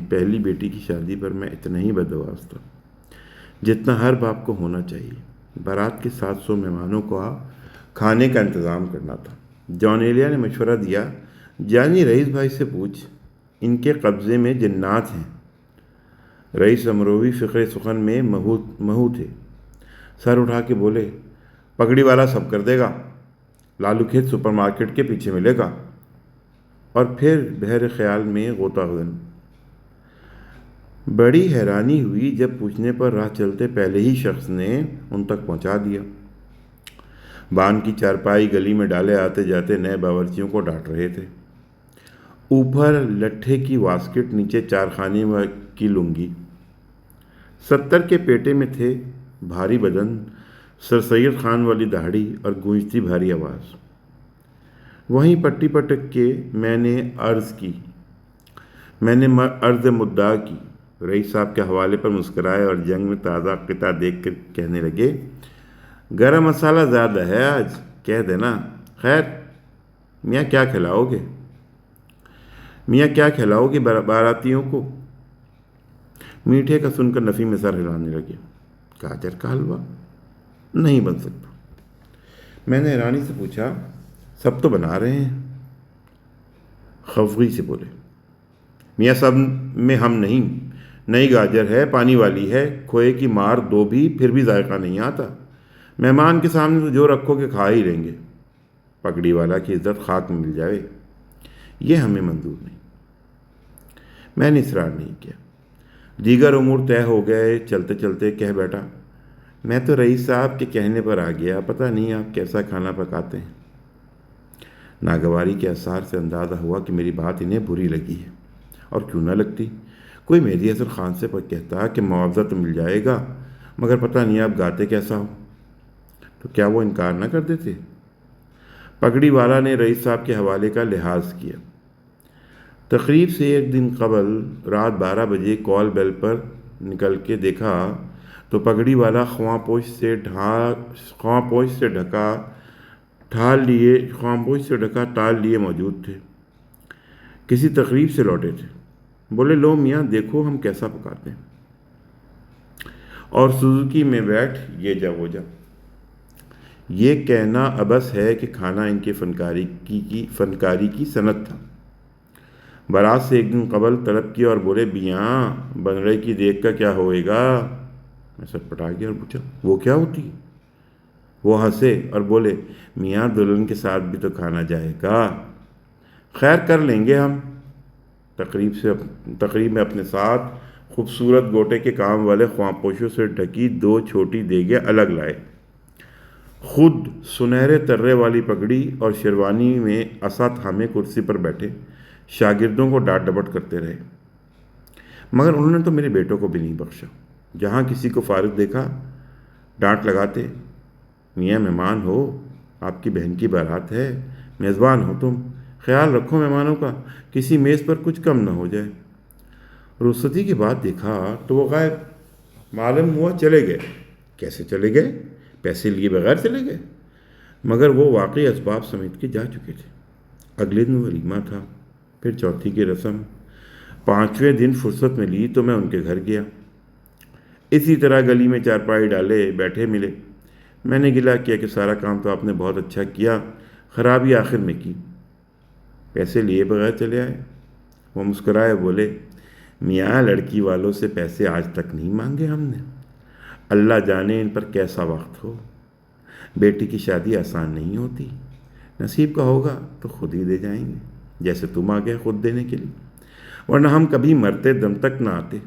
پہلی بیٹی کی شادی پر میں اتنا ہی بدحواس تھا جتنا ہر باپ کو ہونا چاہیے۔ بارات کے 700 مہمانوں کو کھانے کا انتظام کرنا تھا۔ جان ایلیا نے مشورہ دیا، جانی رئیس بھائی سے پوچھ، ان کے قبضے میں جنات ہیں۔ رئیس امروی فقر سخن میں مہو تھے، سر اٹھا کے بولے، پگڑی والا سب کر دے گا، لالو کھیت سپر مارکیٹ کے پیچھے ملے گا۔ اور پھر بحر خیال میں غوطہ زن۔ بڑی حیرانی ہوئی جب پوچھنے پر راہ چلتے پہلے ہی شخص نے ان تک پہنچا دیا۔ بان کی چارپائی گلی میں ڈالے آتے جاتے نئے باورچیوں کو ڈانٹ رہے تھے۔ اوپر لٹھے کی واسکٹ، نیچے چارخانے کی لنگی۔ 70 کے پیٹے میں تھے، بھاری بدن، سر سید خان والی داڑھی اور گونجتی بھاری آواز۔ وہیں پٹی پٹک کے میں نے عرض مدعا کی۔ رئیس صاحب کے حوالے پر مسکرائے اور جنگ میں تازہ قطع دیکھ کر کہنے لگے، گرم مسالہ زیادہ ہے آج، کہہ دینا۔ خیر، میاں کیا کھلاؤ گے باراتیوں کو؟ میٹھے کا سن کر نفی میں سر ہلانے لگے۔ گاجر کا حلوہ نہیں بن سکتا۔ میں نے حیرانی سے پوچھا، سب تو بنا رہے ہیں۔ خفگی سے بولے، میاں سب میں ہم نہیں، نئی گاجر ہے، پانی والی ہے، کھوئے کی مار دو بھی پھر بھی ذائقہ نہیں آتا۔ مہمان کے سامنے تو جو رکھو کہ کھا ہی لیں گے۔ پگڑی والا کی عزت خاک میں مل جائے، یہ ہمیں منظور نہیں۔ میں نے اصرار نہیں کیا۔ دیگر امور طے ہو گئے۔ چلتے چلتے کہہ بیٹھا، میں تو رئیس صاحب کے کہنے پر آ گیا، پتہ نہیں آپ کیسا کھانا پکاتے ہیں۔ ناگواری کے اثار سے اندازہ ہوا کہ میری بات انہیں بری لگی ہے، اور کیوں نہ لگتی۔ کوئی مہدی حسن خان سے کہتا کہ معاوضہ تو مل جائے گا، مگر پتہ نہیں آپ گاتے کیسا ہو، تو کیا وہ انکار نہ کر دیتے؟ پگڑی والا نے رئیس صاحب کے حوالے کا لحاظ کیا۔ تقریب سے ایک دن قبل رات 12 بجے کال بیل پر نکل کے دیکھا تو پگڑی والا خواں پوش سے ڈھکا ٹال لیے موجود تھے۔ کسی تقریب سے لوٹے تھے۔ بولے، لو میاں دیکھو ہم کیسا پکاتے ہیں، اور سوزوکی میں بیٹھ یہ جا وہ جا۔ یہ کہنا ابس ہے کہ کھانا ان کے فنکاری کی صنعت تھا۔ بارات سے ایک دن قبل طلب کیا اور بولے، بیاں بنگڑے کی دیگ کا کیا ہوئے گا؟ میں سر پٹا گیا اور پوچھا، وہ کیا ہوتی؟ وہ ہنسے اور بولے، میاں دلہن کے ساتھ بھی تو کھانا جائے گا۔ خیر کر لیں گے ہم۔ تقریب میں اپنے ساتھ خوبصورت گوٹے کے کام والے خواں پوشوں سے ڈھکی 2 چھوٹی دیگیں الگ لائے۔ خود سنہرے ترے والی پگڑی اور شیروانی میں عصا تھامے کرسی پر بیٹھے شاگردوں کو ڈانٹ ڈپٹ کرتے رہے، مگر انہوں نے تو میرے بیٹوں کو بھی نہیں بخشا۔ جہاں کسی کو فارغ دیکھا ڈانٹ لگاتے، میاں مہمان ہو، آپ کی بہن کی بارات ہے، میزبان ہو تم، خیال رکھو مہمانوں کا، کسی میز پر کچھ کم نہ ہو جائے۔ رخصتی کے بعد دیکھا تو وہ غائب۔ معلوم ہوا چلے گئے۔ کیسے چلے گئے؟ پیسے لیے بغیر چلے گئے، مگر وہ واقعی اسباب سمیت کے جا چکے تھے۔ اگلے دن ولیمہ تھا، پھر چوتھی کی رسم۔ 5ویں دن فرصت میں لی تو میں ان کے گھر گیا۔ اسی طرح گلی میں چارپائی ڈالے بیٹھے ملے۔ میں نے گلہ کیا کہ سارا کام تو آپ نے بہت اچھا کیا، خرابی آخر میں کی، پیسے لیے بغیر چلے آئے۔ وہ مسکرائے بولے، میاں لڑکی والوں سے پیسے آج تک نہیں مانگے ہم نے، اللہ جانے ان پر کیسا وقت ہو۔ بیٹی کی شادی آسان نہیں ہوتی، نصیب کا ہوگا تو خود ہی دے جائیں گے، جیسے تم آ گئے خود دینے کے لیے، ورنہ ہم کبھی مرتے دم تک نہ آتے۔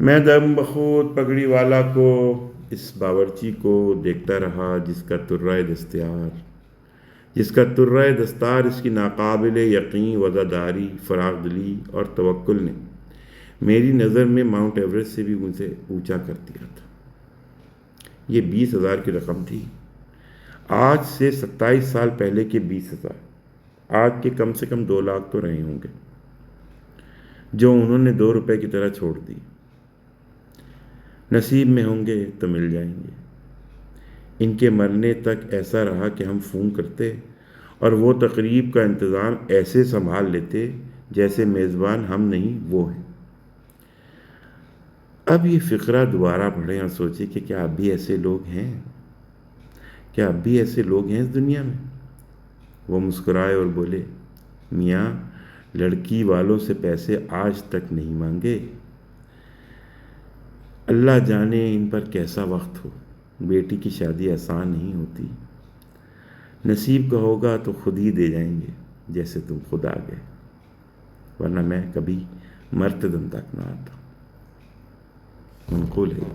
میں دم بخود پگڑی والا کو، اس باورچی کو دیکھتا رہا جس کا ترہ دستار اس کی ناقابل یقین وزاداری، فراغ دلی اور توکل نے میری نظر میں ماؤنٹ ایوریسٹ سے بھی مجھے اونچا کر دیا تھا۔ یہ 20,000 کی رقم تھی۔ آج سے 27 سال پہلے کے 20,000، آج کے کم سے کم 2 لاکھ تو رہے ہوں گے، جو انہوں نے 2 روپے کی طرح چھوڑ دی۔ نصیب میں ہوں گے تو مل جائیں گے۔ ان کے مرنے تک ایسا رہا کہ ہم فون کرتے اور وہ تقریب کا انتظام ایسے سنبھال لیتے جیسے میزبان ہم نہیں وہ ہیں۔ اب یہ فقرہ دوبارہ پڑھیں اور سوچیں کہ کیا اب بھی ایسے لوگ ہیں؟ کیا اب بھی ایسے لوگ ہیں اس دنیا میں؟ وہ مسکرائے اور بولے، میاں لڑکی والوں سے پیسے آج تک نہیں مانگے، اللہ جانے ان پر کیسا وقت ہو، بیٹی کی شادی آسان نہیں ہوتی، نصیب کا ہوگا تو خود ہی دے جائیں گے جیسے تم خود آ گئے، ورنہ میں کبھی مرتے دم تک نہ آتا۔ منقول ہے۔